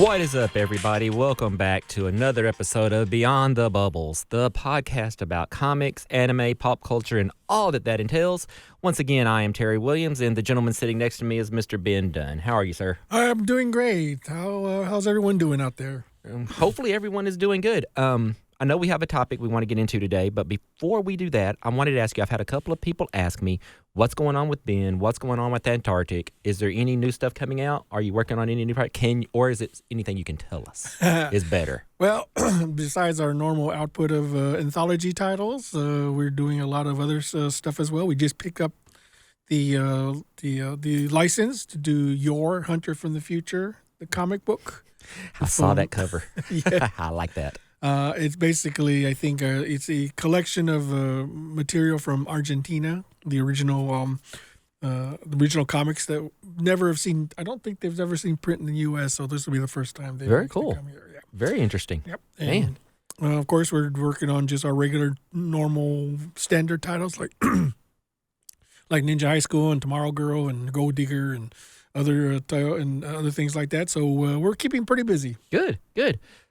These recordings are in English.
What is up, everybody? Welcome back to another episode of Beyond the Bubbles, the podcast about comics, anime, pop culture, and all that entails. Once again, I am Terry Williams, and the gentleman sitting next to me is Mr. Ben Dunn. How are you, sir? I'm doing great. How's everyone doing out there? Hopefully everyone is doing good. I know we have a topic we want to get into today, but before we do that, I wanted to ask you, I've had a couple of people ask me, what's going on with Ben? What's going on with Antarctic? Is there any new stuff coming out? Are you working on any new project? Or is it anything you can tell us is better? Well, besides our normal output of anthology titles, we're doing a lot of other stuff as well. We just picked up the license to do Your Hunter from the Future, the comic book. I saw that cover. Yeah. I like that. It's basically, I think, it's a collection of material from Argentina, the original comics that never have seen. I don't think they've ever seen print in the U.S., so this will be the first time they've Very cool. come here. Yeah. Very interesting. Yep. Man. And, of course, we're working on just our regular, normal, standard titles like like Ninja High School and Tomorrow Girl and Gold Digger and other things like that. So we're keeping pretty busy. Good.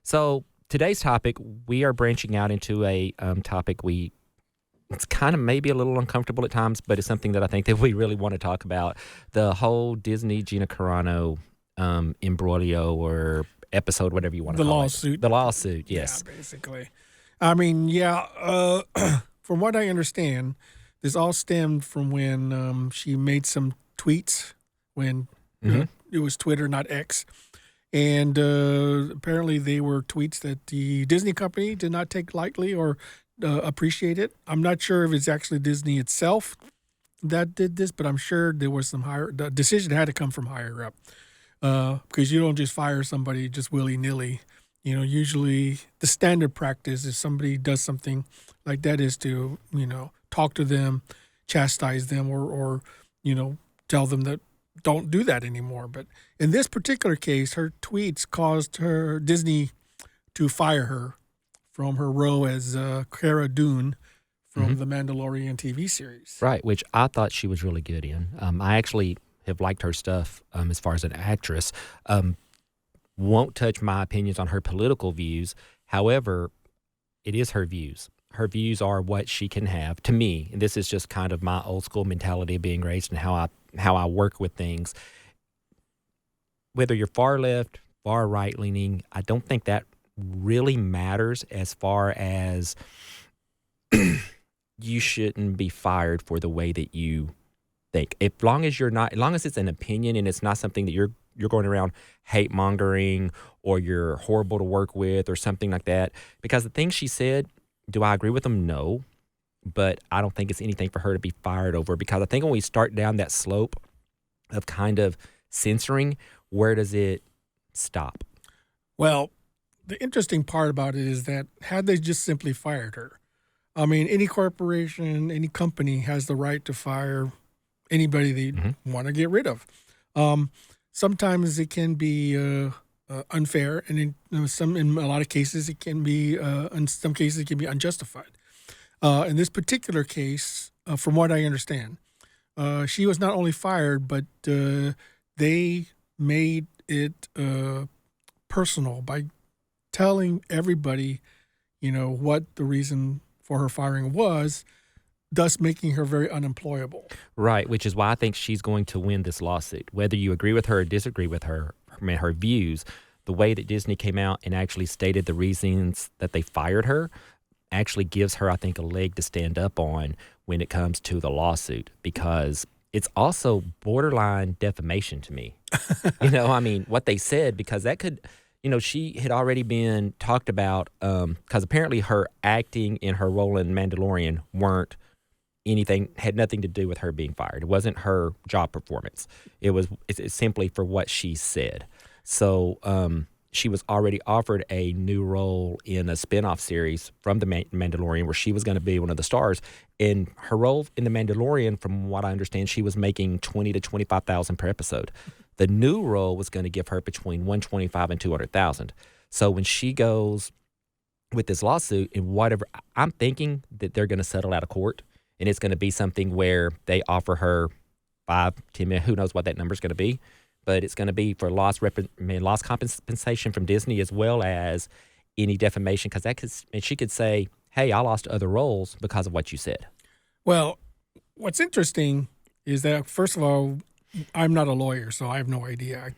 So today's topic, we are branching out into a topic it's kind of maybe a little uncomfortable at times, but it's something that I think that we really want to talk about. The whole Disney Gina Carano imbroglio or episode, whatever you want to call it. The lawsuit, yes. Yeah, basically. I mean, from what I understand, this all stemmed from when she made some tweets when it was Twitter, not X. And apparently they were tweets that the Disney company did not take lightly or appreciate it. I'm not sure if it's actually Disney itself that did this, but I'm sure there was the decision had to come from higher up because you don't just fire somebody just willy-nilly. You know, usually the standard practice if somebody does something like that is to, talk to them, chastise them or tell them that don't do that anymore. But in this particular case, her tweets caused Disney to fire her from her role as Cara Dune from the Mandalorian TV series. Right, which I thought she was really good in. I actually have liked her stuff as far as an actress. Won't touch my opinions on her political views. However, it is her views. Her views are what she can have. To me, and this is just kind of my old school mentality of being raised and how I work with things. Whether you're far left, far right leaning, I don't think that really matters as far as you shouldn't be fired for the way that you think. As long as it's an opinion and it's not something that you're going around hate mongering or you're horrible to work with or something like that. Because the things she said, do I agree with them? No. But I don't think it's anything for her to be fired over, because I think when we start down that slope of kind of censoring, where does it stop? Well, the interesting part about it is that had they just simply fired her, I mean, any corporation, any company has the right to fire anybody they want to get rid of. Sometimes it can be unfair, and in a lot of cases it can be, in some cases it can be unjustified. In this particular case, from what I understand, she was not only fired, but they made it personal by telling everybody, what the reason for her firing was, thus making her very unemployable. Right, which is why I think she's going to win this lawsuit. Whether you agree with her or disagree with her views, the way that Disney came out and actually stated the reasons that they fired her actually gives her, I think, a leg to stand up on when it comes to the lawsuit, because it's also borderline defamation to me. What they said, because that could, she had already been talked about, because apparently her acting in her role in Mandalorian had nothing to do with her being fired. It wasn't her job performance. It's simply for what she said. So she was already offered a new role in a spinoff series from The Mandalorian where she was going to be one of the stars. In her role in The Mandalorian, from what I understand, she was making $20,000 to $25,000 per episode. The new role was going to give her between $125,000 and $200,000. So when she goes with this lawsuit and whatever, I'm thinking that they're going to settle out of court, and it's going to be something where they offer her $5, $10 million, who knows what that number is going to be. but it's going to be for lost compensation from Disney as well as any defamation, because she could say, hey, I lost other roles because of what you said. Well, what's interesting is that, first of all, I'm not a lawyer, so I have no idea.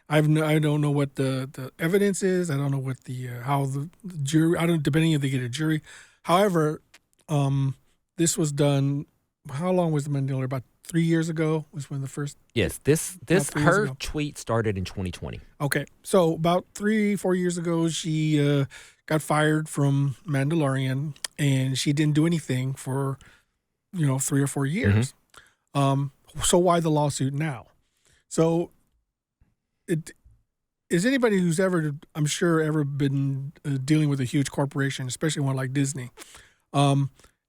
I don't know what the evidence is. I don't know what how the jury. I don't, depending if they get a jury. However, this was done. How long was the Mandalorian? About 3 years ago was when the first. Yes, her tweet started in 2020. Okay, so about 3-4 years ago, she got fired from Mandalorian, and she didn't do anything for 3 or 4 years. So why the lawsuit now? So is anybody who's ever, I'm sure, ever been dealing with a huge corporation, especially one like Disney,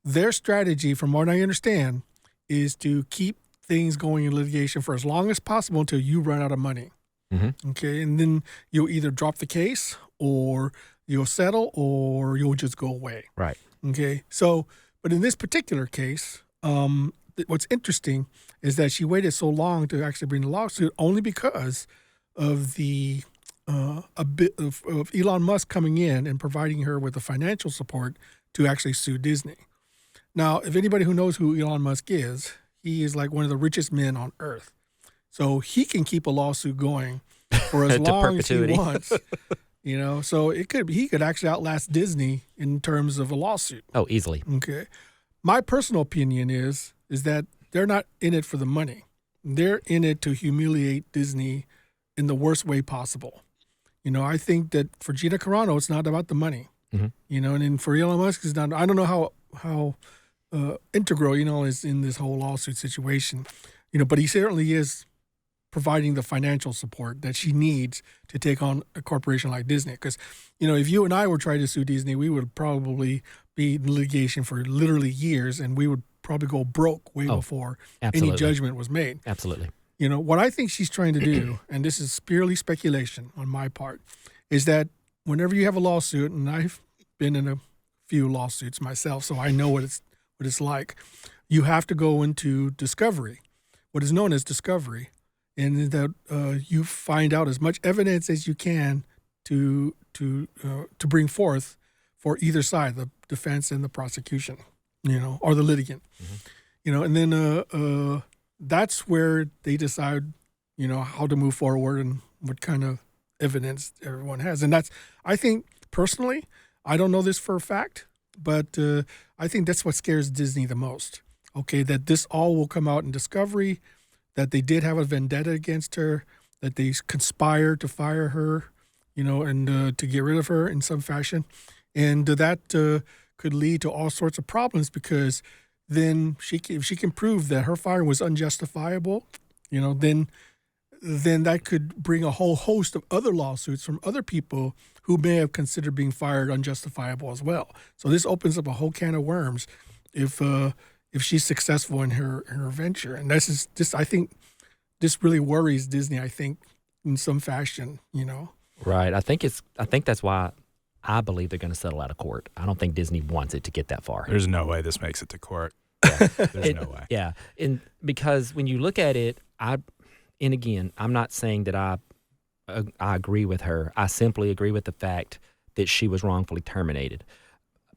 their strategy, from what I understand, is to keep things going in litigation for as long as possible until you run out of money. Okay, and then you'll either drop the case, or you'll settle, or you'll just go away. Right. Okay, so, but in this particular case, what's interesting is that she waited so long to actually bring the lawsuit only because of a bit of Elon Musk coming in and providing her with the financial support to actually sue Disney. Now, if anybody who knows who Elon Musk is, he is like one of the richest men on earth. So he can keep a lawsuit going for as long as he wants. So he could actually outlast Disney in terms of a lawsuit. Oh, easily. Okay. My personal opinion is that they're not in it for the money. They're in it to humiliate Disney in the worst way possible. I think that for Gina Carano, it's not about the money. And then for Elon Musk, it's not. I don't know how integral is in this whole lawsuit situation. But he certainly is providing the financial support that she needs to take on a corporation like Disney. Because, if you and I were trying to sue Disney, we would probably be in litigation for literally years, and we would probably go broke way before any judgment was made. Absolutely. What I think she's trying to do, and this is purely speculation on my part, is that whenever you have a lawsuit, and I've been in a few lawsuits myself, so I know what it's like, you have to go into discovery, what is known as discovery, and that you find out as much evidence as you can to bring forth for either side, the defense and the prosecution, or the litigant, and then that's where they decide, how to move forward and what kind of evidence everyone has. And I think personally, I don't know this for a fact, but I think that's what scares Disney the most. Okay, that this all will come out in discovery, that they did have a vendetta against her, that they conspired to fire her, and to get rid of her in some fashion. And that could lead to all sorts of problems, because then if she can prove that her firing was unjustifiable, then that could bring a whole host of other lawsuits from other people who may have considered being fired unjustifiable as well. So this opens up a whole can of worms if she's successful in her venture. And I think this really worries Disney, I think, in some fashion, Right. I think that's why I believe they're going to settle out of court. I don't think Disney wants it to get that far. There's no way this makes it to court. Yeah. There's no way. Yeah. And because when you look at it, and again, I'm not saying that I agree with her. I simply agree with the fact that she was wrongfully terminated.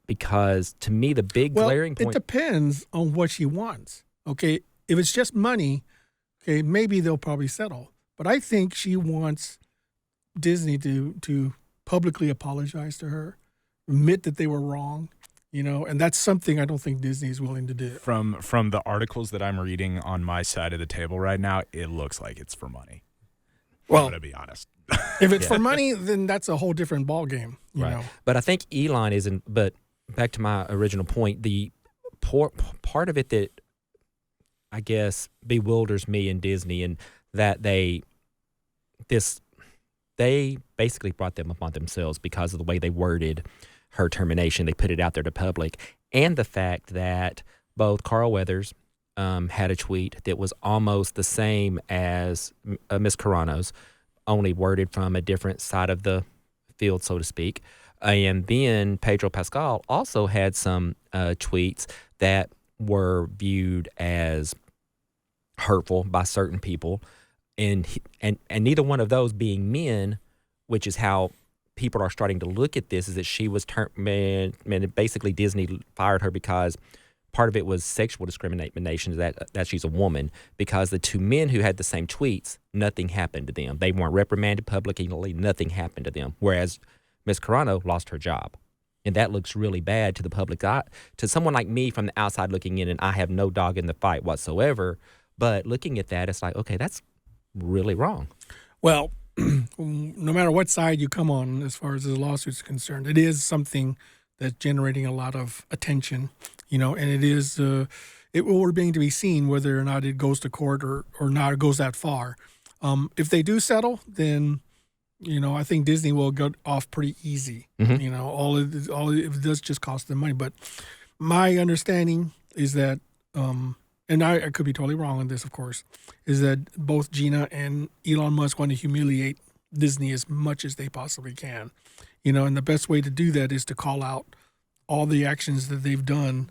Because to me, the big glaring point... It depends on what she wants. Okay, if it's just money, okay, maybe they'll probably settle. But I think she wants Disney to publicly apologize to her, admit that they were wrong, and that's something I don't think Disney is willing to do. From the articles that I'm reading on my side of the table right now, it looks like it's for money. Well, to be honest. If it's for money, then that's a whole different ballgame, you know. But I think Elon isn't, but back to my original point, the part of it that I guess bewilders me in Disney, and that they basically brought them upon themselves because of the way they worded her termination. They put it out there to public, and the fact that both Carl Weathers had a tweet that was almost the same as Miss Carano's, only worded from a different side of the field, so to speak. And then Pedro Pascal also had some tweets that were viewed as hurtful by certain people. and neither one of those being men, which is how people are starting to look at this, is that she was basically Disney fired her because part of it was sexual discrimination, that she's a woman, because the two men who had the same tweets, nothing happened to them. They weren't reprimanded publicly, nothing happened to them. Whereas Ms. Carano lost her job. And that looks really bad to the public eye. To someone like me from the outside looking in, and I have no dog in the fight whatsoever, but looking at that, it's like, okay, that's really wrong. Well, no matter what side you come on as far as the lawsuit is concerned, it is something that's generating a lot of attention, and it is it will remain to be seen whether or not it goes to court or not, it goes that far. If they do settle, then I think Disney will get off pretty easy. Mm-hmm. All it does just cost them money. But my understanding is that, and I could be totally wrong on this, of course, is that both Gina and Elon Musk want to humiliate Disney as much as they possibly can. And the best way to do that is to call out all the actions that they've done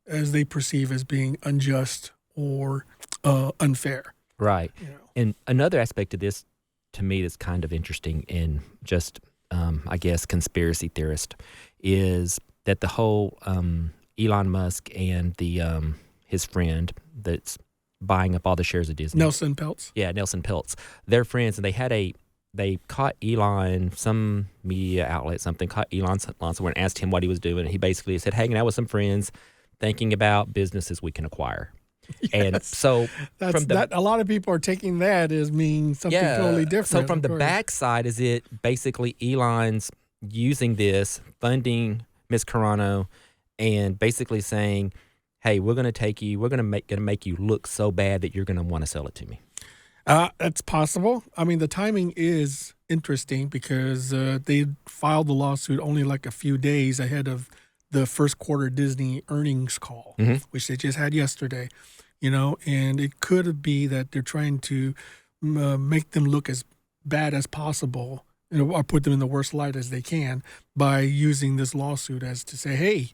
as they perceive as being unjust or unfair. Right. And another aspect of this, to me, that's kind of interesting and just, I guess, conspiracy theorist, is that the whole Elon Musk and his friend that's buying up all the shares of Disney. Nelson Peltz. Yeah, Nelson Peltz. They're friends, and they caught Elon, some media outlet, something, caught Elon somewhere and asked him what he was doing. And he basically said, hanging out with some friends, thinking about businesses we can acquire. Yes. And so a lot of people are taking that as meaning something totally different. So from the backside, is it basically Elon's using this, funding Ms. Carano, and basically saying, hey, we're going to make you look so bad that you're going to want to sell it to me? That's possible. I mean, the timing is interesting because they filed the lawsuit only like a few days ahead of the first quarter Disney earnings call, Mm-hmm. which they just had yesterday, and it could be that they're trying to make them look as bad as possible, or put them in the worst light as they can by using this lawsuit as to say, hey,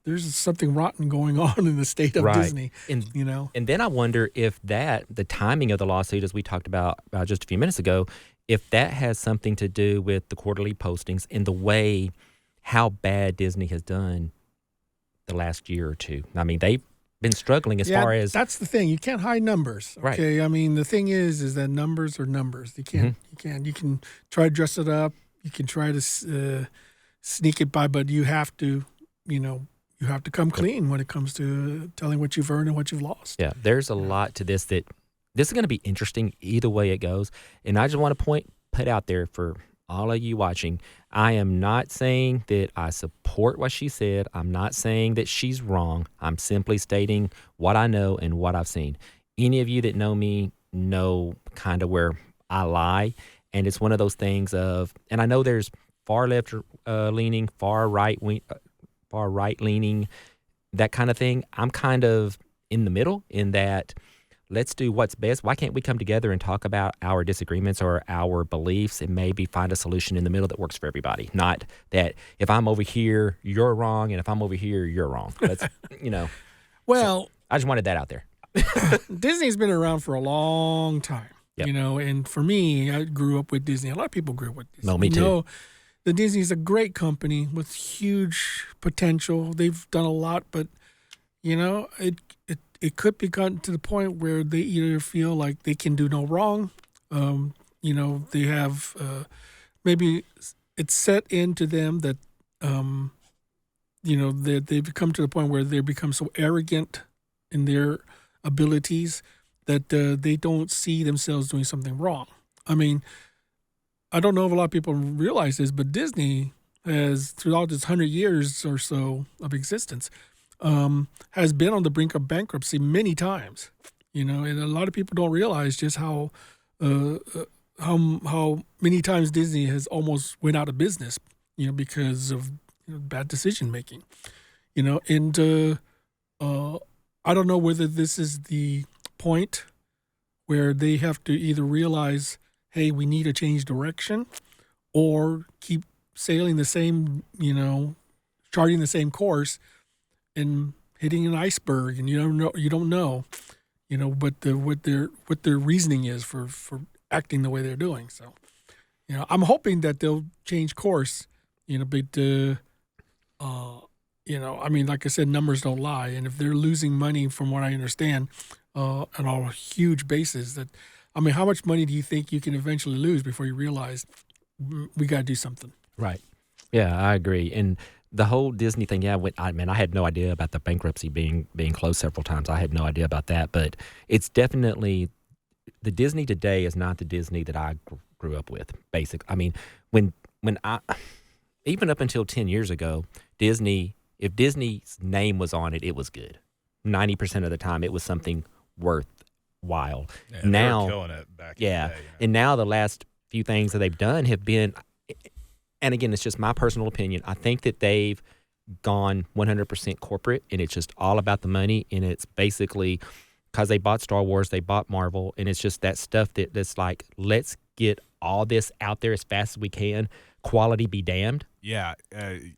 there's something rotten going on in the state of Disney, And then I wonder if the timing of the lawsuit, as we talked about just a few minutes ago, if that has something to do with the quarterly postings and the way how bad Disney has done the last year or two. I mean, they've been struggling as far as... That's the thing. You can't hide numbers. Okay. Right. I mean, the thing is that numbers are numbers. You can't, you can try to dress it up. You can try to sneak it by, but you have to, you have to come clean when it comes to telling what you've earned and what you've lost. Yeah, there's a lot to this that this is going to be interesting either way it goes. And I just want to put out there for all of you watching, I am not saying that I support what she said. I'm not saying that she's wrong. I'm simply stating what I know and what I've seen. Any of you that know me know kind of where I lie. And it's one of those things of, and I know there's far left leaning, far right leaning, that kind of thing. I'm kind of in the middle in that let's do what's best. Why can't we come together and talk about our disagreements or our beliefs and maybe find a solution in the middle that works for everybody? Not that if I'm over here, you're wrong, and if I'm over here, you're wrong. That's, Well, so I just wanted that out there. Disney's been around for a long time, Yep. and for me, I grew up with Disney. A lot of people grew up with Disney. No, me too. The Disney's a great company with huge potential. They've done a lot, but it could be gotten to the point where they either feel like they can do no wrong. They have maybe it's set into them that that they've come to the point where they become so arrogant in their abilities that they don't see themselves doing something wrong. I mean, I don't know if a lot of people realize this, but Disney has, throughout its 100 years or so of existence, has been on the brink of bankruptcy many times. And a lot of people don't realize just how many times Disney has almost went out of business, because of bad decision making. And I don't know whether this is the point where they have to either realize, hey, we need to change direction, or keep sailing the same, charting the same course and hitting an iceberg, and you don't know. what their reasoning is for acting the way they're doing. So, I'm hoping that they'll change course. But I mean, like I said, numbers don't lie, and if they're losing money, from what I understand, on a huge basis, how much money do you think you can eventually lose before you realize we got to do something? Right. Yeah, I agree. And the whole Disney thing, I had no idea about the bankruptcy being closed several times. I had no idea about that, but it's definitely the Disney today is not the Disney that I grew up with. I mean, when I even up until 10 years ago, if Disney's name was on it, it was good. 90% of the time, it was something worthwhile. Yeah, now, they were killing it back in the day. And now the last few things that they've done have been, and again, it's just my personal opinion, I think that they've gone 100% corporate, and it's just all about the money, and it's basically because they bought Star Wars, they bought Marvel, and it's just that stuff that's like, let's get all this out there as fast as we can. Quality be damned. Yeah,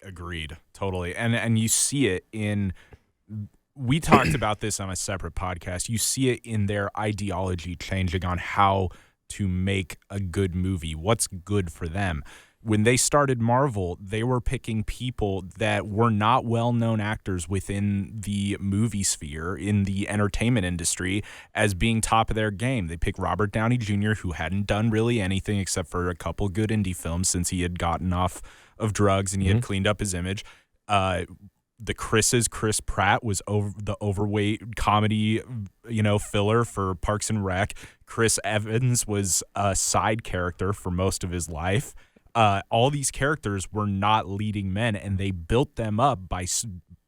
agreed, totally. And you see it we talked about this on a separate podcast. You see it in their ideology changing on how to make a good movie, what's good for them. When they started Marvel, they were picking people that were not well-known actors within the movie sphere, in the entertainment industry, as being top of their game. They picked Robert Downey Jr., who hadn't done really anything except for a couple good indie films since he had gotten off of drugs and he had cleaned up his image. Chris Pratt was the overweight comedy, filler for Parks and Rec. Chris Evans was a side character for most of his life. All these characters were not leading men, and they built them up by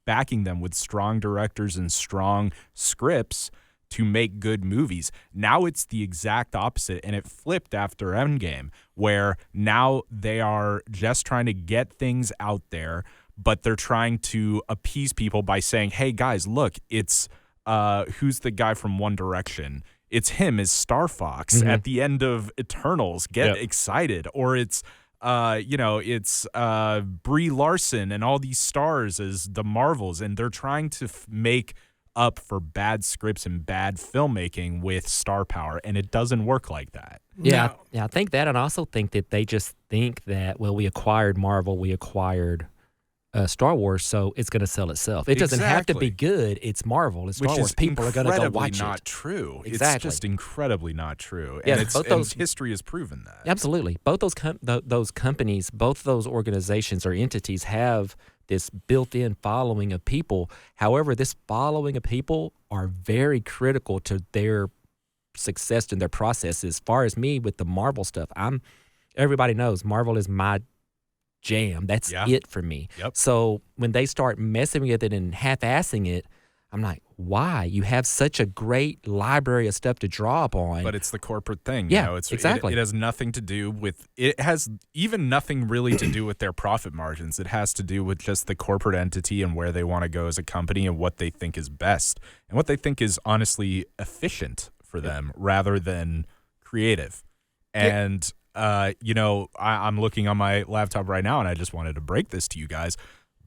backing them with strong directors and strong scripts to make good movies. Now it's the exact opposite, and it flipped after Endgame, where now they are just trying to get things out there, but they're trying to appease people by saying, hey, guys, look, it's who's the guy from One Direction? It's him as Star Fox at the end of Eternals. Get excited. Or it's it's Brie Larson and all these stars as the Marvels, and they're trying to make up for bad scripts and bad filmmaking with star power, and it doesn't work like that. Yeah, I think that, and I also think that they just think that, well, we acquired Marvel, we acquired Star Wars, so it's going to sell itself. It doesn't have to be good. It's Marvel. It's Star Wars. People are going to go watch it. Not true. Exactly. It's just incredibly not true. Yeah, and history has proven that. Absolutely. Both those companies, both those organizations or entities have this built-in following of people. However, this following of people are very critical to their success and their process. As far as me with the Marvel stuff, everybody knows Marvel is my jam. That's it for me. Yep. So when they start messing with it and half-assing it, I'm like, why? You have such a great library of stuff to draw upon. But it's the corporate thing. Yeah, exactly. It has nothing to do with, it has even nothing really to do with their profit margins. It has to do with just the corporate entity and where they want to go as a company and what they think is best and what they think is honestly efficient for them rather than creative. And I'm looking on my laptop right now, and I just wanted to break this to you guys.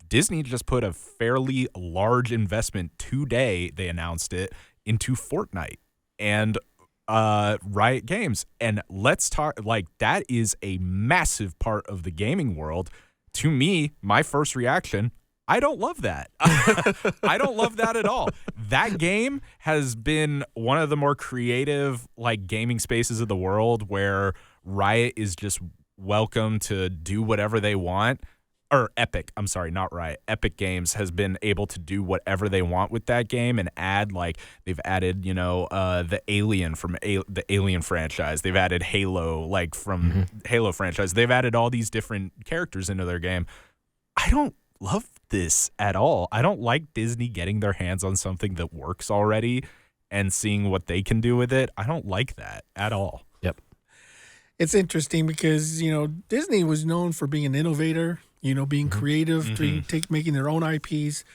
Disney just put a fairly large investment today, they announced it, into Fortnite and Riot Games. And let's talk, that is a massive part of the gaming world. To me, my first reaction, I don't love that. I don't love that at all. That game has been one of the more creative gaming spaces of the world where Riot is just welcome to do whatever they want. Or Epic, I'm sorry, not Riot. Epic Games has been able to do whatever they want with that game and add, they've added, the Alien from the Alien franchise. They've added Halo, from Halo franchise. They've added all these different characters into their game. I don't love this at all. I don't like Disney getting their hands on something that works already and seeing what they can do with it. I don't like that at all. Yep. It's interesting because, Disney was known for being an innovator, being creative, making their own IPs,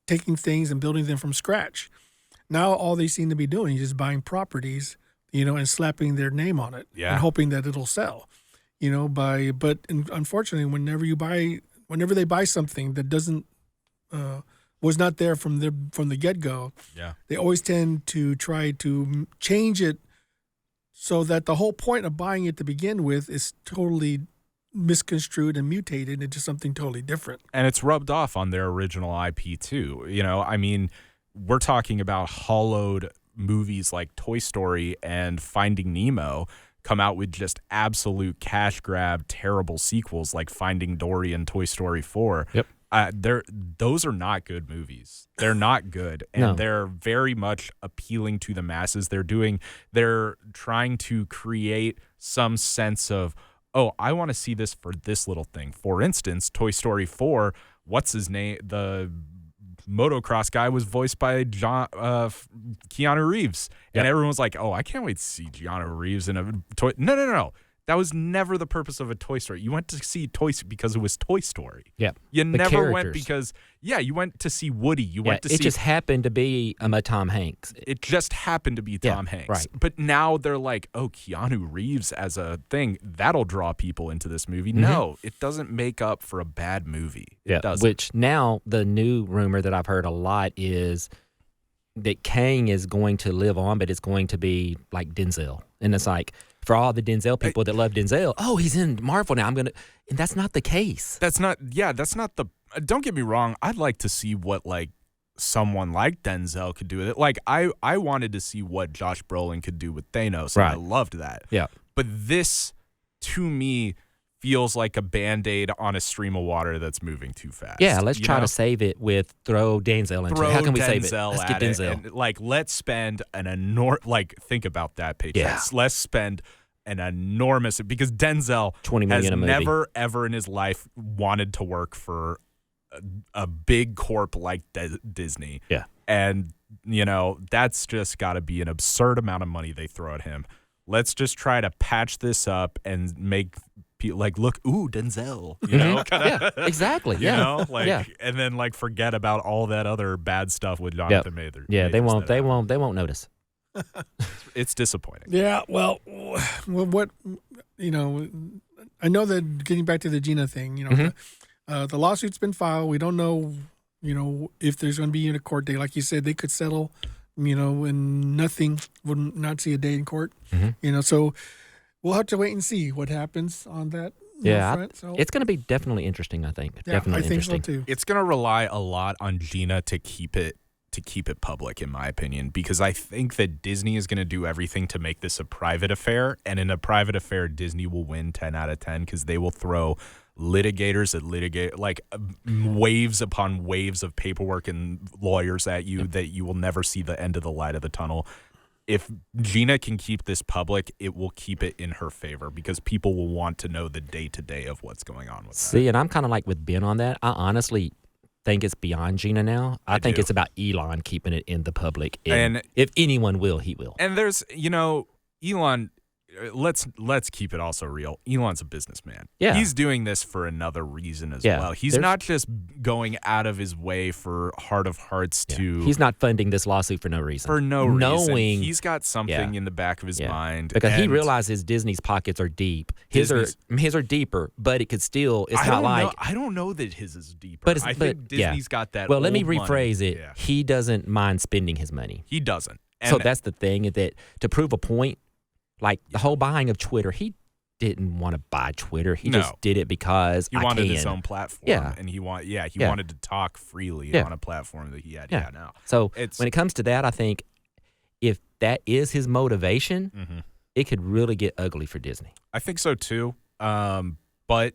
taking things and building them from scratch. Now all they seem to be doing is just buying properties, and slapping their name on it and hoping that it'll sell. But unfortunately, whenever they buy something that doesn't was not there from the get-go. Yeah. They always tend to try to change it so that the whole point of buying it to begin with is totally misconstrued and mutated into something totally different. And it's rubbed off on their original IP too. I mean, we're talking about hollowed movies like Toy Story and Finding Nemo come out with just absolute cash grab, terrible sequels like Finding Dory and Toy Story 4. Yep. Those are not good movies. They're not good, and they're very much appealing to the masses. They're trying to create some sense of, oh, I want to see this for this little thing. For instance, Toy Story 4, what's his name? The motocross guy was voiced by Keanu Reeves. And everyone was like, oh, I can't wait to see Keanu Reeves in a toy. No. That was never the purpose of a Toy Story. You went to see Toy because it was Toy Story. Yeah. You never went because, you went to see Woody. You went to see. It just happened to be Tom Hanks. It just happened to be Tom Hanks. Right. But now they're like, oh, Keanu Reeves as a thing, that'll draw people into this movie. No, it doesn't make up for a bad movie. It doesn't. Which now the new rumor that I've heard a lot is that Kang is going to live on, but it's going to be like Denzel. And it's like, for all the Denzel people that love Denzel, oh, he's in Marvel now. And that's not the case. That's not the, don't get me wrong. I'd like to see what like someone like Denzel could do with it. Like I wanted to see what Josh Brolin could do with Thanos. Right. And I loved that. Yeah. But this, to me, feels like a Band-Aid on a stream of water that's moving too fast. Yeah, let's try to save it with throw Denzel into it. How can we save it? Let's get Denzel. And, let's spend an enormous, think about that, Patriots. Yeah. Let's spend an enormous, because Denzel $20 million has never, ever in his life wanted to work for a big corp like Disney. Yeah. And, that's just got to be an absurd amount of money they throw at him. Let's just try to patch this up and make look, ooh, Denzel, yeah, exactly. Yeah. And then forget about all that other bad stuff with Jonathan Majors. Yeah, they won't notice. It's disappointing. Yeah, well, what I know that getting back to the Gina thing, the lawsuit's been filed. We don't know, if there's going to be a court date. Like you said, they could settle, and nothing would not see a day in court. So we'll have to wait and see what happens on that. Front. So it's going to be definitely interesting. I think. Yeah, definitely I think interesting. so too. It's going to rely a lot on Gina to keep it public, in my opinion, because I think that Disney is going to do everything to make this a private affair, and in a private affair, Disney will win 10 out of 10 because they will throw litigators that litigate waves upon waves of paperwork and lawyers at you that you will never see the end of the light of the tunnel. If Gina can keep this public, it will keep it in her favor because people will want to know the day-to-day of what's going on with that. And I'm kind of like with Ben on that. I honestly think it's beyond Gina now. I think it's about Elon keeping it in the public. And if anyone will, he will. And there's, Elon, let's keep it also real. Elon's a businessman. Yeah. He's doing this for another reason as well. He's not just going out of his way for heart of hearts to... He's not funding this lawsuit for no reason. For no reason. He's got something in the back of his mind. Because he realizes Disney's pockets are deep. His are deeper, but it could still... I don't know that his is deeper. I think Disney's got that. Well, let me rephrase money. it. Yeah. He doesn't mind spending his money. He doesn't. So that's the thing, is that to prove a point, the whole buying of Twitter, he didn't want to buy Twitter. He just did it because he wanted his own platform. Yeah. And he wanted to talk freely on a platform that he had now. So when it comes to that, I think if that is his motivation, it could really get ugly for Disney. I think so too. But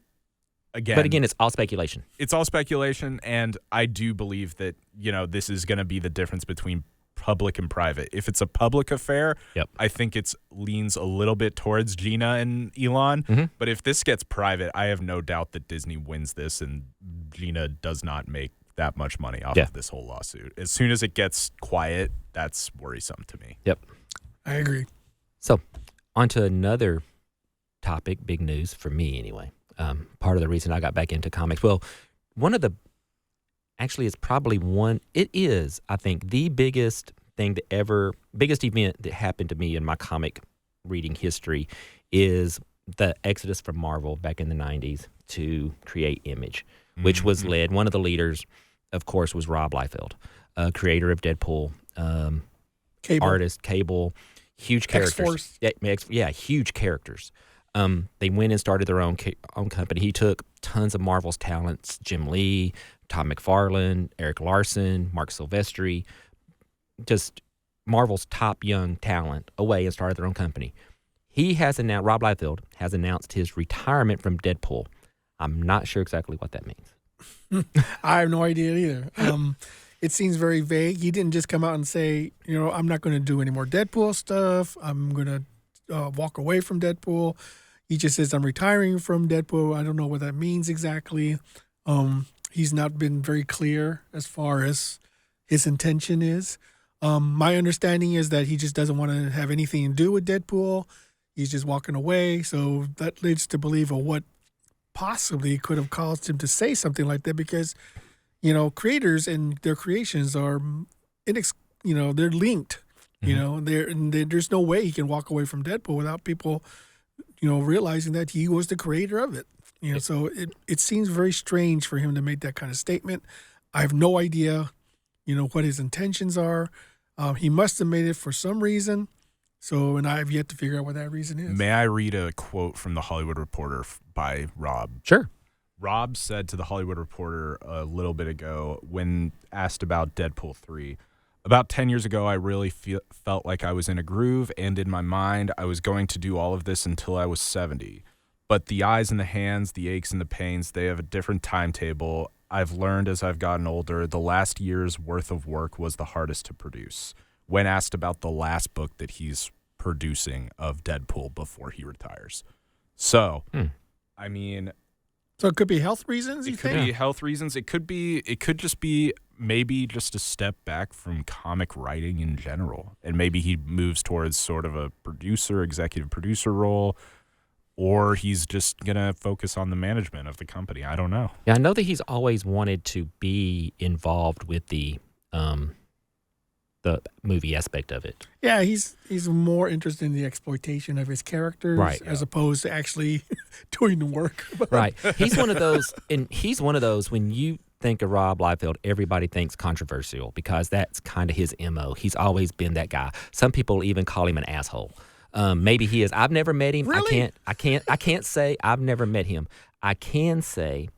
again, it's all speculation. It's all speculation, and I do believe that, this is going to be the difference between public and private. If it's a public affair, I think it leans a little bit towards Gina and Elon. But if this gets private, I have no doubt that Disney wins this and Gina does not make that much money off of this whole lawsuit. As soon as it gets quiet, that's worrisome to me. Yep. I agree. So on to another topic, big news for me anyway. Part of the reason I got back into comics. Well, it is, I think, the biggest event that happened to me in my comic reading history is the exodus from Marvel back in the 90s to create Image, which was led, one of the leaders of course, was Rob Liefeld, creator of Deadpool, Cable. artist, Cable, huge characters. X-Force. Yeah, huge characters. They went and started their own company. He took tons of Marvel's talents: Jim Lee, Todd McFarlane, Eric Larson, Mark Silvestri, just Marvel's top young talent away and started their own company. Rob Liefeld has announced his retirement from Deadpool. I'm not sure exactly what that means. I have no idea either. It seems very vague. He didn't just come out and say, I'm not going to do any more Deadpool stuff. I'm going to walk away from Deadpool. He just says, I'm retiring from Deadpool. I don't know what that means exactly. He's not been very clear as far as his intention is. My understanding is that he just doesn't want to have anything to do with Deadpool. He's just walking away. So that leads to believe of what possibly could have caused him to say something like that, because, creators and their creations are, they're linked. There's no way he can walk away from Deadpool without people, realizing that he was the creator of it. So it seems very strange for him to make that kind of statement. I have no idea, what his intentions are. He must have made it for some reason. And I have yet to figure out what that reason is. May I read a quote from The Hollywood Reporter by Rob? Sure. Rob said to The Hollywood Reporter a little bit ago when asked about Deadpool 3, about 10 years ago, I really felt like I was in a groove, and in my mind, I was going to do all of this until I was 70. But the eyes and the hands, the aches and the pains, they have a different timetable. I've learned as I've gotten older, the last year's worth of work was the hardest to produce. When asked about the last book that he's producing of Deadpool before he retires. So, I mean... So it could be health reasons, you think? It could be health reasons. It could just be maybe just a step back from comic writing in general. And maybe he moves towards sort of a executive producer role, or he's just going to focus on the management of the company. I don't know. Yeah, I know that he's always wanted to be involved with the movie aspect of it. Yeah, he's more interested in the exploitation of his characters, right, as opposed to actually doing the work. Right. He's one of those, when you think of Rob Liefeld, everybody thinks controversial, because that's kind of his MO. He's always been that guy. Some people even call him an asshole. Maybe he is. I've never met him. Really? I can't say I've never met him. I can say,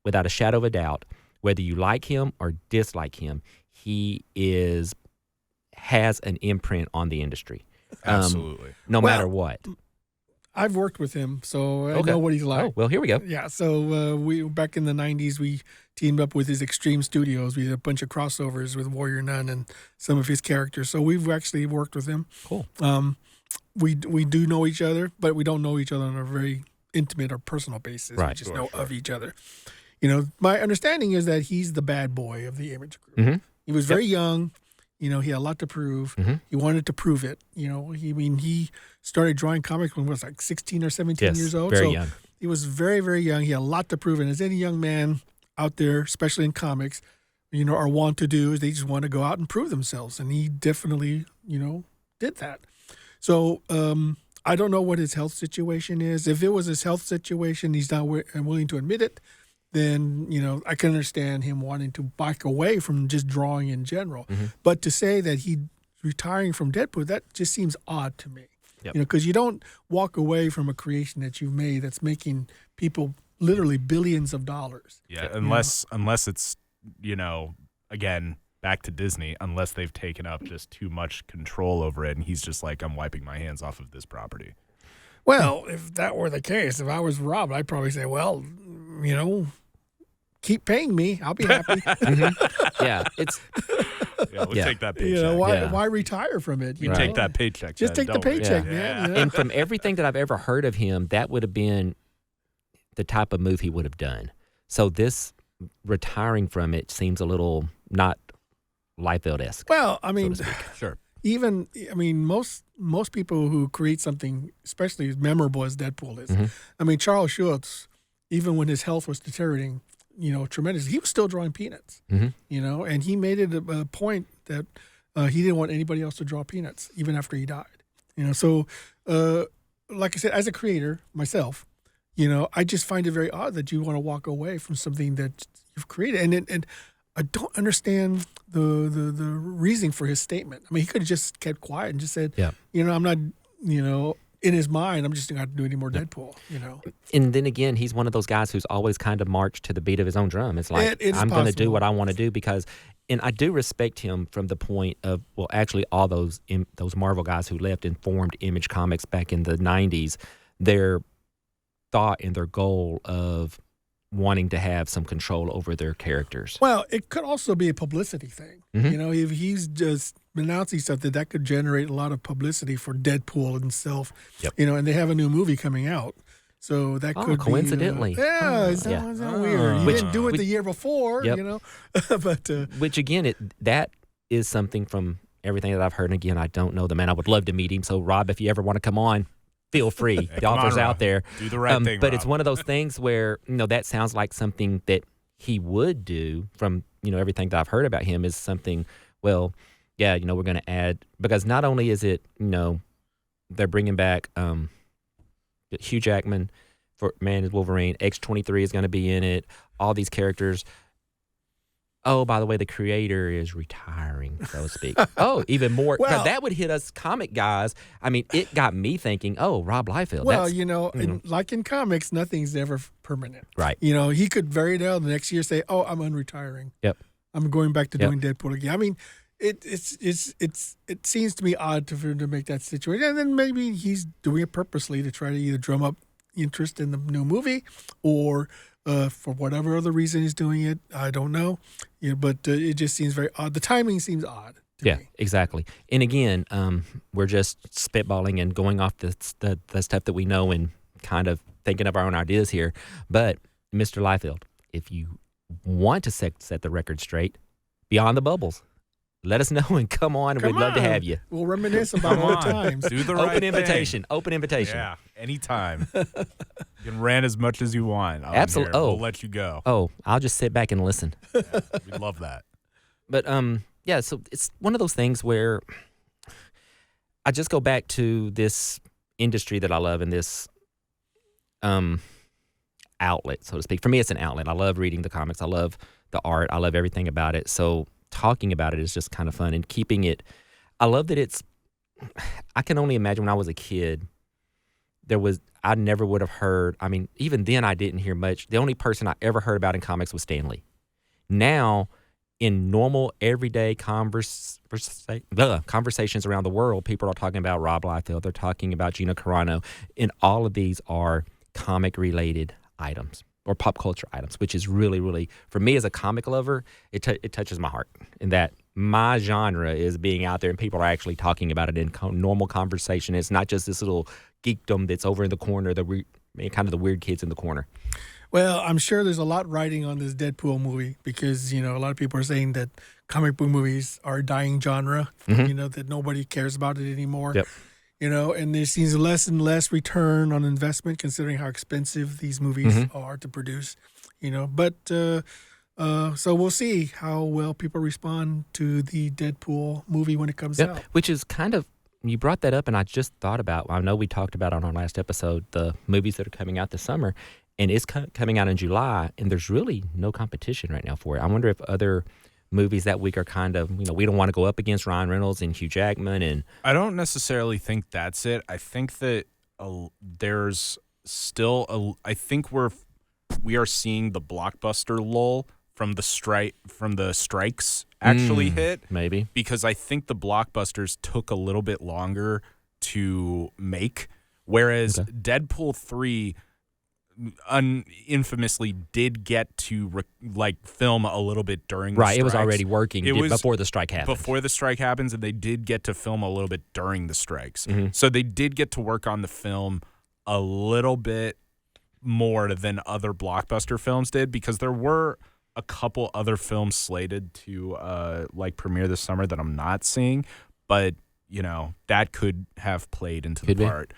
without a shadow of a doubt, whether you like him or dislike him, he has an imprint on the industry. Absolutely. No matter what. I've worked with him, so I know what he's like. Oh, well, here we go. Yeah, so we back in the 90s, we teamed up with his Extreme Studios. We did a bunch of crossovers with Warrior Nun and some of his characters. So we've actually worked with him. Cool. We do know each other, but we don't know each other on a very intimate or personal basis. Right. We just know of each other. My understanding is that he's the bad boy of the Image Group. Mm-hmm. He was very young. He had a lot to prove. Mm-hmm. He wanted to prove it. He started drawing comics when he was like 16 or 17 years old. Very young. He was very, very young. He had a lot to prove. And as any young man out there, especially in comics, are want to do, is they just want to go out and prove themselves. And he definitely, did that. So I don't know what his health situation is. If it was his health situation, he's not willing to admit it, then, I can understand him wanting to back away from just drawing in general. Mm-hmm. But to say that he's retiring from Deadpool, that just seems odd to me. Yep. Because you don't walk away from a creation that you've made that's making people literally billions of dollars. Yeah, unless it's, again, back to Disney, unless they've taken up just too much control over it and he's just like, I'm wiping my hands off of this property. Well, if that were the case, if I was Rob, I'd probably say, well, keep paying me. I'll be happy. Mm-hmm. Yeah, we'll take that paycheck. Why retire from it? You take that paycheck. Just take the paycheck, man. Yeah. And from everything that I've ever heard of him, that would have been the type of move he would have done. So this retiring from it seems a little not Liefeld-esque. Well, I mean, sure. Most people who create something, especially as memorable as Deadpool is, Mm-hmm. Charles Schultz, even when his health was deteriorating, tremendously, he was still drawing Peanuts, mm-hmm. And he made it a point that he didn't want anybody else to draw Peanuts, even after he died, So, like I said, as a creator myself, I just find it very odd that you want to walk away from something that you've created. And I don't understand the reasoning for his statement. I mean, he could have just kept quiet and just said, I'm not, in his mind, I'm just not going to do any more Deadpool, And then again, he's one of those guys who's always kind of marched to the beat of his own drum. It's like, I'm going to do what I want to do because, and I do respect him from the point of, well, actually all those Marvel guys who left and formed Image Comics back in the 90s, their thought and their goal of wanting to have some control over their characters. Well, it could also be a publicity thing. Mm-hmm. If he's just announcing something, that could generate a lot of publicity for Deadpool himself. Yep. And they have a new movie coming out. So that could coincidentally. Be... It's not weird. He didn't do it the year before, but... Which, again, that is something from everything that I've heard. And, again, I don't know the man. I would love to meet him. So, Rob, if you ever want to come on, feel free. The offer's out there. Do the right thing, But Rob. it's one of those things where, that sounds like something that he would do from, everything that I've heard about him is something, well, we're going to add, because not only is it, they're bringing back Hugh Jackman for Man as Wolverine, X-23 is going to be in it, all these characters. Oh, by the way, the creator is retiring, so to speak. Oh, even more. Well, that would hit us comic guys. I mean, it got me thinking, Rob Liefeld. Well, like in comics, nothing's ever permanent. Right. He could very well the next year say, I'm unretiring. Yep. I'm going back to doing Deadpool again. I mean, it seems to me odd for him to make that situation. And then maybe he's doing it purposely to try to either drum up interest in the new movie or... for whatever other reason he's doing it, I don't know. But it just seems very odd. The timing seems odd to me. Exactly. And again, we're just spitballing and going off the stuff that we know and kind of thinking of our own ideas here. But, Mr. Liefeld, if you want to set the record straight, beyond the bubbles, let us know and come on. We'd love to have you. We'll reminisce about old times. Do the right Open invitation. thing. Open invitation. Yeah, anytime. You can rant as much as you want. Absolutely. We'll let you go. I'll just sit back and listen. Yeah, we love that. But so it's one of those things where I just go back to this industry that I love and this outlet, so to speak. For me, it's an outlet. I love reading the comics. I love the art. I love everything about it. So talking about it is just kind of fun and keeping it. I love that I can only imagine when I was a kid, I never would have heard. I mean, even then I didn't hear much. The only person I ever heard about in comics was Stan Lee. Now, in normal, everyday conversations around the world, people are talking about Rob Liefeld. They're talking about Gina Carano. And all of these are comic-related items or pop culture items, which is really, really, for me as a comic lover, it touches my heart in that my genre is being out there and people are actually talking about it in normal conversation. It's not just this little geekdom that's over in the corner, kind of the weird kids in the corner. Well, I'm sure there's a lot riding on this Deadpool movie because, a lot of people are saying that comic book movies are a dying genre, that nobody cares about it anymore. Yep. And there seems less and less return on investment considering how expensive these movies are to produce, But so we'll see how well people respond to the Deadpool movie when it comes out. Which is kind of, you brought that up and I just thought about, I know we talked about on our last episode, the movies that are coming out this summer, and it's coming out in July, and there's really no competition right now for it. I wonder if other movies that week are kind of, we don't want to go up against Ryan Reynolds and Hugh Jackman. And I don't necessarily think that's it. I think that there's still I think we are seeing the blockbuster lull from the strikes actually hit. Maybe. Because I think the blockbusters took a little bit longer to make, whereas Deadpool 3 infamously did get to film a little bit during the strikes. It was already working before the strike happened. Before the strike happens, and they did get to film a little bit during the strikes. Mm-hmm. So they did get to work on the film a little bit more than other blockbuster films did, because there were a couple other films slated to premiere this summer that I'm not seeing, but that could have played into the part.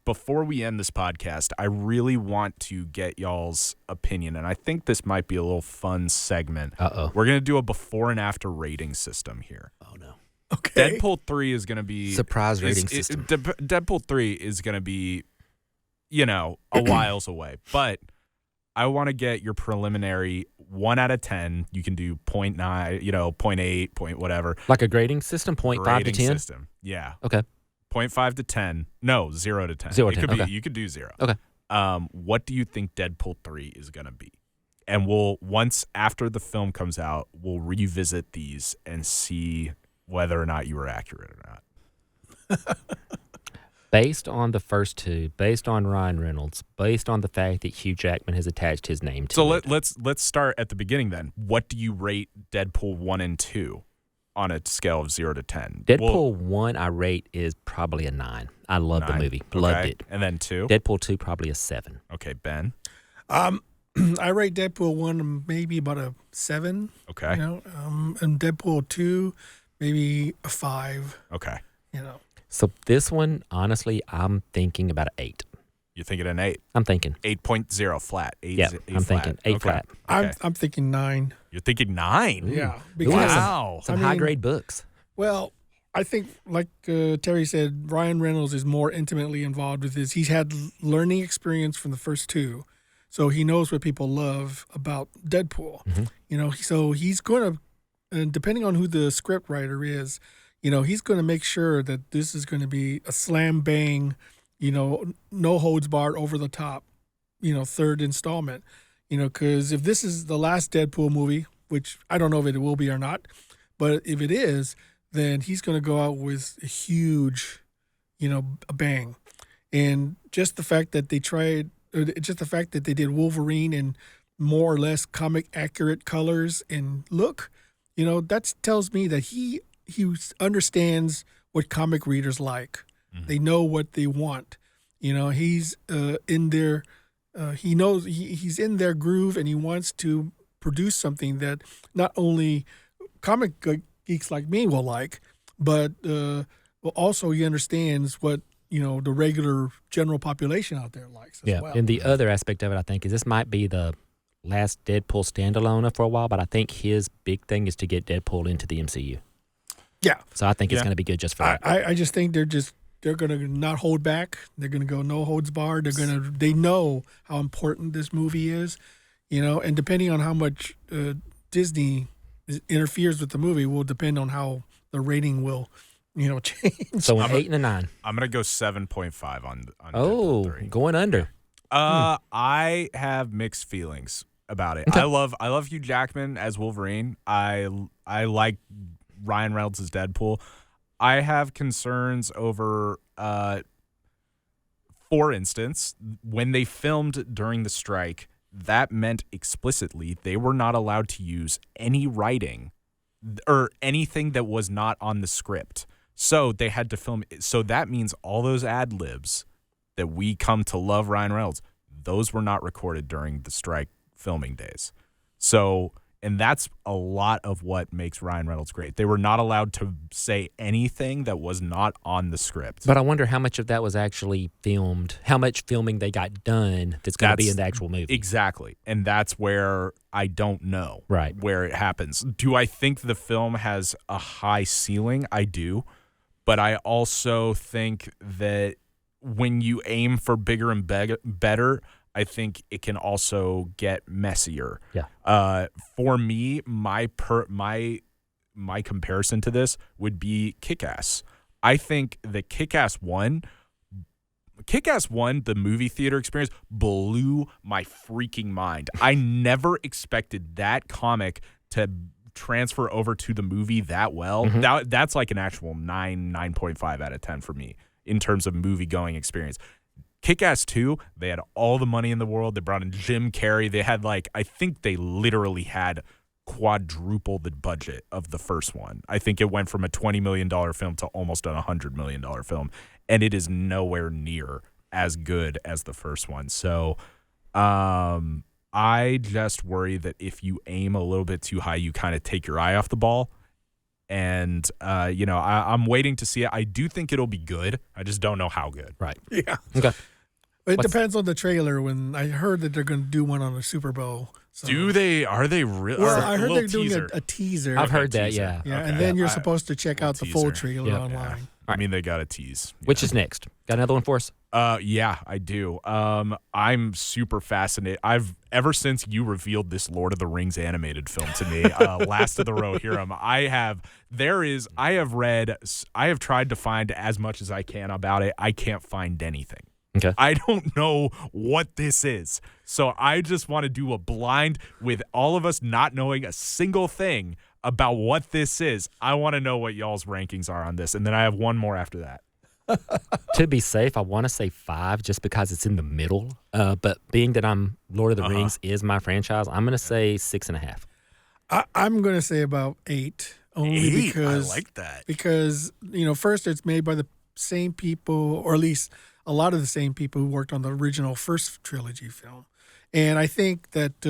Before we end this podcast, I really want to get y'all's opinion, and I think this might be a little fun segment. We're going to do a before and after rating system here. Oh, no. Okay. Deadpool 3 is going to be... Surprise rating system. Deadpool 3 is going to be, a whiles away. But I want to get your preliminary 1 out of 10. You can do 0.9, 0.8, point whatever. Like a grading system, 0.5 to Grading 10? system. Yeah. Okay. 0.5 to 10. No, 0 to 10. 0 to 10, okay. You could do 0. Okay. What do you think Deadpool 3 is going to be? And once after the film comes out, we'll revisit these and see whether or not you were accurate or not. Based on the first two, based on Ryan Reynolds, based on the fact that Hugh Jackman has attached his name to So it. let's start at the beginning then. What do you rate Deadpool 1 and 2 on a scale of 0 to 10? Deadpool 1 I rate is probably a 9. I love the 9. movie. Loved Okay. it. And then 2? Deadpool 2 probably a 7. Okay, Ben. I rate Deadpool 1 maybe about a 7. Okay. And Deadpool 2 maybe a 5. Okay. So this one, honestly, I'm thinking about an 8. You're thinking an 8. I'm thinking. 8.0 flat. 8, Yeah, 8 I'm flat. thinking 8 Okay. flat. Okay. I'm thinking 9. You're thinking 9? Yeah. Ooh, Wow. Some I mean- high-grade books. Well, I think, like Terry said, Ryan Reynolds is more intimately involved with this. He's had learning experience from the first two, so he knows what people love about Deadpool. So he's going to, and depending on who the script writer is, he's going to make sure that this is going to be a slam bang, no holds barred, over the top, third installment. Because if this is the last Deadpool movie, which I don't know if it will be or not, but if it is, then he's going to go out with a huge, a bang. And just the fact that they did Wolverine in more or less comic accurate colors and look, that tells me that he understands what comic readers like. They know what they want. He's in their, he knows he's in their groove, and he wants to produce something that not only comic geeks like me will like, but also he understands what the regular general population out there likes as well. And the other aspect of it, I think, is this might be the last Deadpool standalone for a while, but I think his big thing is to get Deadpool into the MCU. Yeah. So I think it's going to be good just for that. I just think they're going to not hold back. They're going to go no holds barred. They know how important this movie is, and depending on how much Disney interferes with the movie will depend on how the rating will, change. So an 8 and a 9. I'm going to go 7.5 on Oh, Deadpool 3. going under. I have mixed feelings about it. Okay. I love Hugh Jackman as Wolverine. I like Ryan Reynolds as Deadpool. I have concerns over, for instance, when they filmed during the strike, that meant explicitly they were not allowed to use any writing or anything that was not on the script. So they had to film. So that means all those ad libs that we come to love Ryan Reynolds, those were not recorded during the strike filming days. So, and that's a lot of what makes Ryan Reynolds great. They were not allowed to say anything that was not on the script. But I wonder how much of that was actually filmed, how much filming they got done that's going to be in the actual movie. Exactly. And that's where I don't know where it happens. Do I think the film has a high ceiling? I do. But I also think that when you aim for bigger and better, I think it can also get messier. Yeah. For me, my comparison to this would be Kick-Ass. I think that Kick-Ass 1, the movie theater experience, blew my freaking mind. I never expected that comic to transfer over to the movie that well. Mm-hmm. That's like an actual 9.5 out of 10 for me in terms of movie-going experience. Kick-Ass 2, they had all the money in the world. They brought in Jim Carrey. They had I think they literally had quadruple the budget of the first one. I think it went from a $20 million film to almost a $100 million film, and it is nowhere near as good as the first one. So I just worry that if you aim a little bit too high, you kind of take your eye off the ball. And, I'm waiting to see it. I do think it'll be good. I just don't know how good. Right. Yeah. Okay. It depends on the trailer. When I heard that they're going to do one on the Super Bowl. So. Do they? Are they really? Well, I heard they're doing a teaser. I've heard that, yeah. Yeah, Okay. and then you're supposed to check out the full teaser. trailer Yep. online. I mean, they got a tease. Which is next? Got another one for us? Yeah, I do. I'm super fascinated. Ever since you revealed this Lord of the Rings animated film to me, Last of the Rohirrim, I have tried to find as much as I can about it. I can't find anything. Okay. I don't know what this is. So I just want to do a blind with all of us not knowing a single thing about what this is. I want to know what y'all's rankings are on this. And then I have one more after that. To be safe, I want to say 5 just because it's in the middle. But being that Lord of the Rings is my franchise, I'm going to say 6.5. I'm going to say about 8. Only because I like that. Because, first it's made by the same people, or at least a lot of the same people who worked on the original first trilogy film. And I think that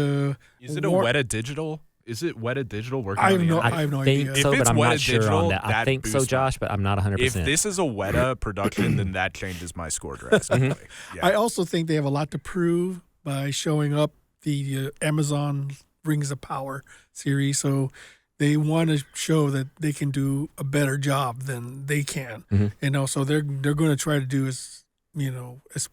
is it a Weta Digital? Is it Weta Digital working I on the have no idea. So, if it's but I'm Weta not sure Digital, on that. I think so, Josh, but I'm not 100%. If this is a Weta production, then that changes my score drastically. Yeah. I also think they have a lot to prove by showing up the Amazon Rings of Power series. So they want to show that they can do a better job than they can. So they're going to try to do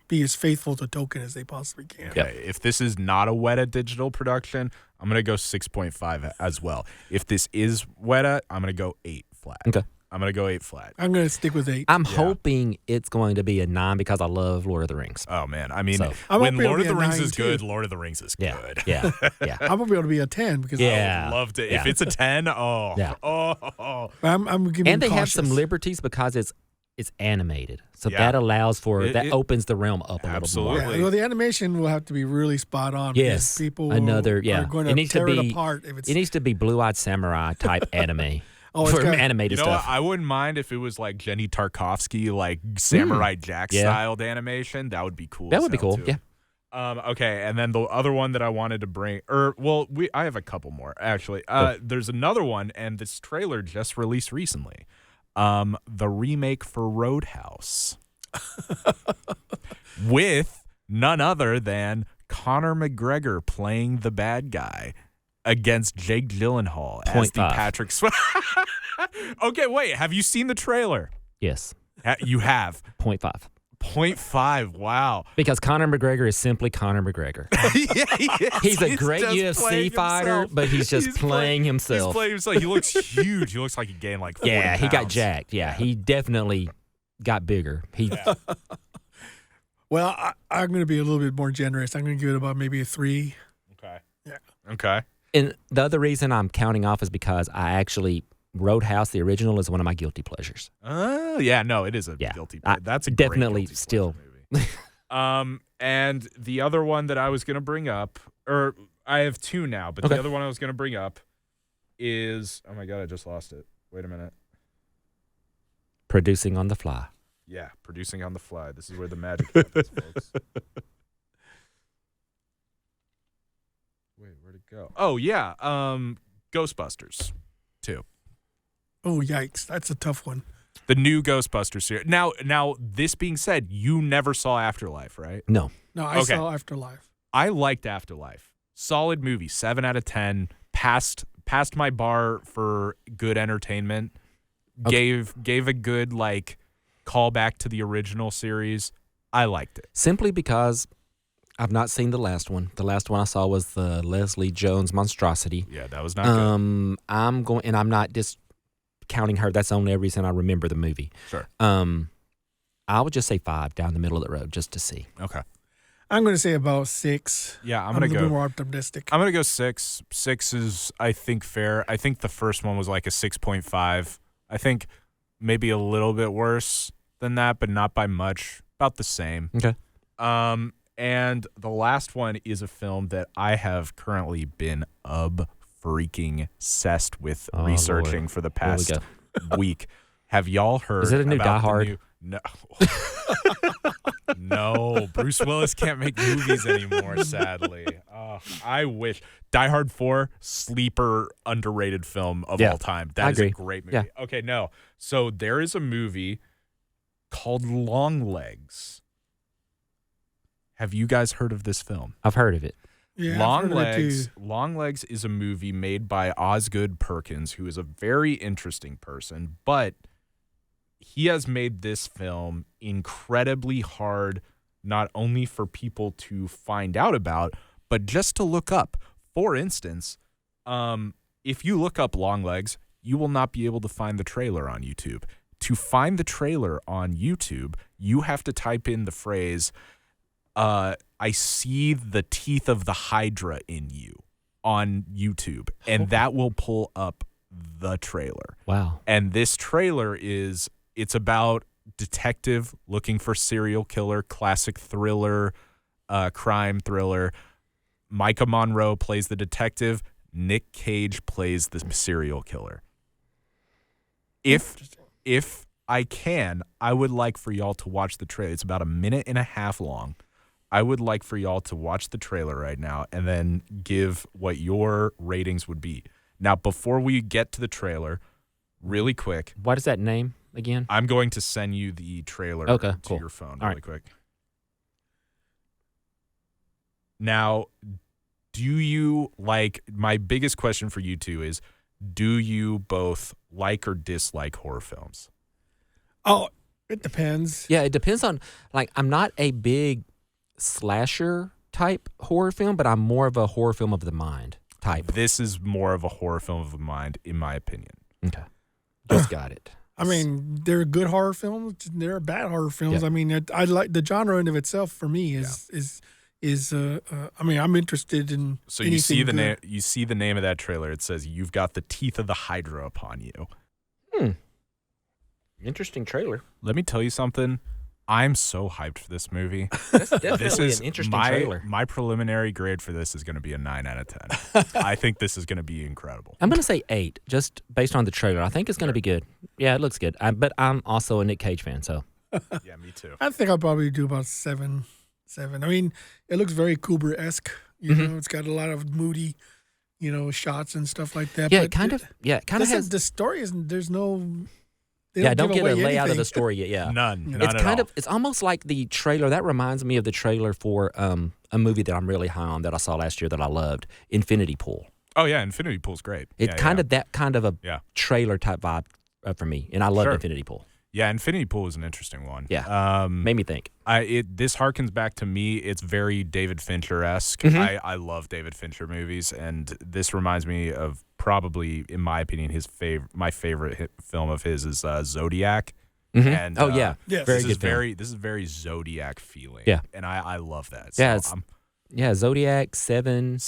be as faithful to Tolkien as they possibly can. Okay. If this is not a Weta Digital production, I'm going to go 6.5 as well. If this is Weta, I'm going to go 8 flat. Okay. I'm going to go 8 flat. I'm going to stick with 8. I'm hoping it's going to be a 9 because I love Lord of the Rings. Oh, man. I mean, I'm when hoping Lord of it'll the be a Rings 9 is too. good, Lord of the Rings is good. Yeah. I'm going to be able to be a 10 because Yeah. I would love to. Yeah. If it's a 10, Yeah. I'm giving And they have cautious. some liberties because it's animated. So Yeah. that allows for, that It- opens the realm up a Absolutely. little more. Yeah, well, the animation will have to be really spot on. Yes. because people Yeah. are going It to needs to tear it be- apart if it's. It needs to be Blue-Eyed Samurai type anime it's for got- animated You know what? stuff. I wouldn't mind if it was like Jenny Tarkovsky, like Samurai Jack Yeah. styled animation. That would be cool. That as would be hell, cool, too. yeah. Okay, and then the other one that I wanted to bring, I have a couple more actually. There's another one, and this trailer just released recently. The remake for Roadhouse with none other than Conor McGregor playing the bad guy against Jake Gyllenhaal as the 0.5. Patrick Okay, wait. Have you seen the trailer? Yes. You have. 0.5. 0.5. Wow. Because Conor McGregor is simply Conor McGregor. Yeah, he is. He's a great just playing UFC fighter, himself. but he's just playing himself. He's playing himself. He looks huge. He looks like he gained like 40 Yeah, he got pounds. jacked. Yeah, he definitely got bigger. Well, I'm going to be a little bit more generous. I'm going to give it about maybe a 3. Okay. Yeah. Okay. And the other reason I'm counting off is because Roadhouse, the original, is one of my guilty pleasures. Yeah, no, it is a Yeah. guilty. I That's a definitely great guilty still- pleasure movie. And the other one that I was going to bring up, or I have 2 now, but Okay. the other one I was going to bring up is, oh my God, I just lost it. Wait a minute. Producing on the fly. Yeah, producing on the fly. This is where the magic happens, folks. Wait, where'd it go? Oh, yeah. Ghostbusters 2. Oh, yikes. That's a tough one. The new Ghostbusters series. Now, this being said, you never saw Afterlife, right? No. No, I Okay. saw Afterlife. I liked Afterlife. Solid movie, 7 out of 10. Passed my bar for good entertainment. Okay. Gave a good callback to the original series. I liked it. Simply because I've not seen the last one. The last one I saw was the Leslie Jones monstrosity. Yeah, that was not good. I'm not discounting her. That's the only reason I remember the movie. Sure. I would just say 5 down the middle of the road just to see. Okay. I'm going to say about 6. Yeah, I'm a gonna little go. more optimistic. I'm gonna go 6. 6 is, I think, fair. I think the first one was like a 6.5. I think maybe a little bit worse than that, but not by much. About the same. Okay. And the last one is a film that I have currently been freaking obsessed with Oh, researching Lord. for the Here we past go. week. Have y'all heard? Is it a new about Die the Hard? No. No, Bruce Willis can't make movies anymore, sadly. Oh, I wish. Die Hard 4, sleeper underrated film of Yeah, all time. I That is agree. a great movie. Yeah. Okay, no. So there is a movie called Long Legs. Have you guys heard of this film? I've heard of it. Yeah, I've Long heard of it Legs. too. Long Legs is a movie made by Osgood Perkins, who is a very interesting person, but he has made this film incredibly hard, not only for people to find out about, but just to look up. For instance, if you look up Longlegs, you will not be able to find the trailer on YouTube. To find the trailer on YouTube, you have to type in the phrase, I see the teeth of the Hydra in you on YouTube, and that will pull up the trailer. Wow. And this trailer it's about detective looking for serial killer, classic thriller, crime thriller. Micah Monroe plays the detective. Nick Cage plays the serial killer. If I can, I would like for y'all to watch the trailer. It's about 1.5 minutes long. I would like for y'all to watch the trailer right now and then give what your ratings would be. Now, before we get to the trailer, really quick. What is that name again? I'm going to send you the trailer to your phone really quick. Now, do you like, my biggest question for you two is, do you both like or dislike horror films? Oh, it depends. Yeah, it depends on, like, I'm not a big slasher type horror film, but I'm more of a horror film of the mind type. This is more of a horror film of the mind, in my opinion. Okay. Just got it. I mean, there are good horror films. There are bad horror films. Yeah. I mean, I like the genre in of itself. For me, is I mean, I'm interested in. So you see the name. You see the name of that trailer. It says, "You've got the teeth of the Hydra upon you." Interesting trailer. Let me tell you something. I'm so hyped for this movie. That's definitely an interesting trailer. My preliminary grade for this is going to be a 9 out of 10. I think this is going to be incredible. I'm going to say 8, just based on the trailer. I think it's going to be good. Yeah, it looks good. But I'm also a Nick Cage fan, so. Yeah, me too. I think I'll probably do about 7. I mean, it looks very Kubrick-esque. You know, it's got a lot of moody, shots and stuff like that. Yeah, but it kind of has. The story isn't. There's no. Don't get a layout of the story yet. Yeah, none. It's kind of. It's almost like the trailer. That reminds me of the trailer for a movie that I'm really high on that I saw last year that I loved, Infinity Pool. Oh yeah, Infinity Pool's great. It's that kind of a trailer type vibe for me, and I love Infinity Pool. Yeah, Infinity Pool is an interesting one. Yeah, made me think. This harkens back to me. It's very David Fincher-esque. I love David Fincher movies, and this reminds me of probably, in my opinion, my favorite film of his is Zodiac. And yes. Very good. This is very Zodiac feeling. Yeah, and I love that. So Zodiac, Seven.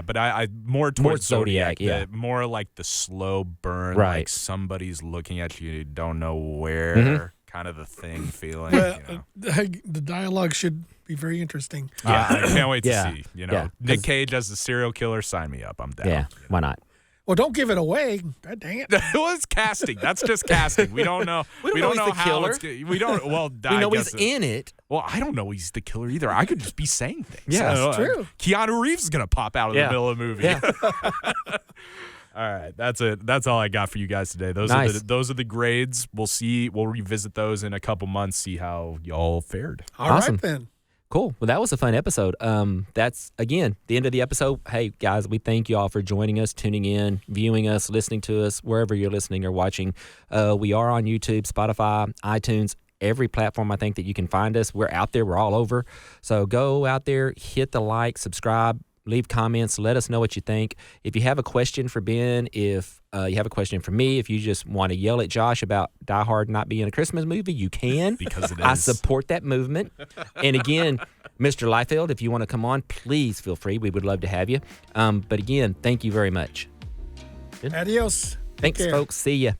But I more towards Zodiac. Yeah, more like the slow burn, right? Like somebody's looking at you, you don't know where, kind of the thing feeling. Well, the dialogue should be very interesting. I can't wait to see. Yeah. Nick Cage as the serial killer. Sign me up. I'm down. Yeah, why not? Well, don't give it away. God dang it! Well, it's casting. That's just casting. We don't know. We don't know how killer. We don't. Well, we know he's in it. Well, I don't know he's the killer either. I could just be saying things. Yeah, that's true. Keanu Reeves is gonna pop out of the middle of the movie. Yeah. All right, that's it. That's all I got for you guys today. Those are the grades. We'll see. We'll revisit those in a couple months. See how y'all fared. All right then. Cool. Well, that was a fun episode. That's, again, the end of the episode. Hey, guys, we thank you all for joining us, tuning in, viewing us, listening to us, wherever you're listening or watching. We are on YouTube, Spotify, iTunes, every platform I think that you can find us. We're out there. We're all over. So go out there, hit the like, subscribe, leave comments. Let us know what you think. If you have a question for Ben, if you have a question for me, if you just want to yell at Josh about Die Hard not being a Christmas movie, you can. Because it is. I support that movement. And again, Mr. Liefeld, if you want to come on, please feel free. We would love to have you. But again, thank you very much. Adios. Thanks, folks. See ya.